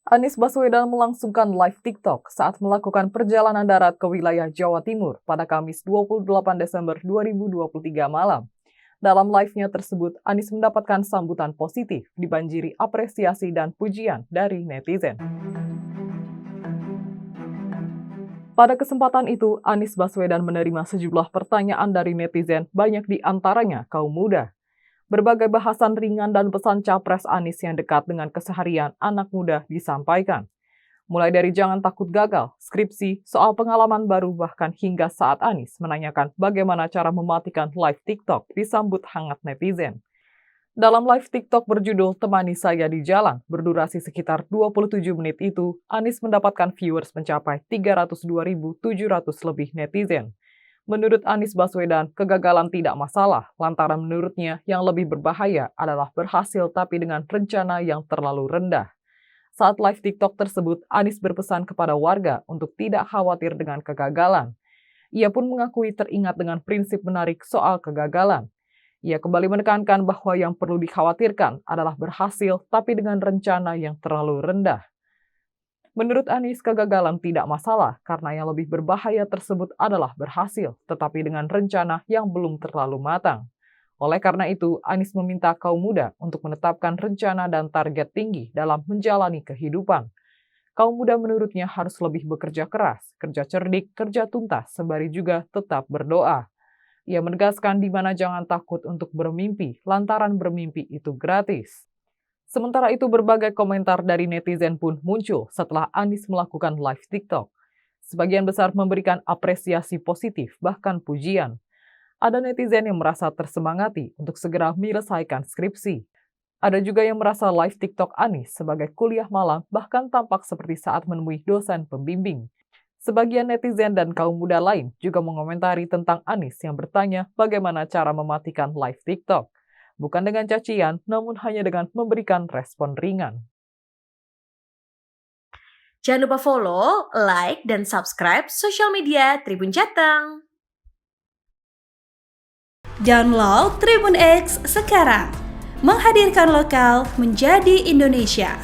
Anies Baswedan melangsungkan live TikTok saat melakukan perjalanan darat ke wilayah Jawa Timur pada Kamis 28 Desember 2023 malam. Dalam live-nya tersebut, Anies mendapatkan sambutan positif, dibanjiri apresiasi dan pujian dari netizen. Pada kesempatan itu, Anies Baswedan menerima sejumlah pertanyaan dari netizen, banyak di antaranya kaum muda. Berbagai bahasan ringan dan pesan capres Anies yang dekat dengan keseharian anak muda disampaikan. Mulai dari jangan takut gagal, skripsi, soal pengalaman baru, bahkan hingga saat Anies menanyakan bagaimana cara mematikan live TikTok disambut hangat netizen. Dalam live TikTok berjudul Temani Saya di Jalan, berdurasi sekitar 27 menit itu, Anies mendapatkan viewers mencapai 302.700 lebih netizen. Menurut Anies Baswedan, kegagalan tidak masalah, lantaran menurutnya yang lebih berbahaya adalah berhasil tapi dengan rencana yang terlalu rendah. Saat live TikTok tersebut, Anies berpesan kepada warga untuk tidak khawatir dengan kegagalan. Ia pun mengakui teringat dengan prinsip menarik soal kegagalan. Ia kembali menekankan bahwa yang perlu dikhawatirkan adalah berhasil tapi dengan rencana yang terlalu rendah. Menurut Anies, kegagalan tidak masalah karena yang lebih berbahaya tersebut adalah berhasil, tetapi dengan rencana yang belum terlalu matang. Oleh karena itu, Anies meminta kaum muda untuk menetapkan rencana dan target tinggi dalam menjalani kehidupan. Kaum muda menurutnya harus lebih bekerja keras, kerja cerdik, kerja tuntas, sembari juga tetap berdoa. Ia menegaskan di mana jangan takut untuk bermimpi, lantaran bermimpi itu gratis. Sementara itu, berbagai komentar dari netizen pun muncul setelah Anies melakukan live TikTok. Sebagian besar memberikan apresiasi positif, bahkan pujian. Ada netizen yang merasa tersemangati untuk segera menyelesaikan skripsi. Ada juga yang merasa live TikTok Anies sebagai kuliah malam, bahkan tampak seperti saat menemui dosen pembimbing. Sebagian netizen dan kaum muda lain juga mengomentari tentang Anies yang bertanya bagaimana cara mematikan live TikTok. Bukan dengan cacian, namun hanya dengan memberikan respon ringan. Jangan lupa follow, like, dan subscribe sosial media Tribun Jateng. Download Tribun X sekarang, menghadirkan lokal menjadi Indonesia.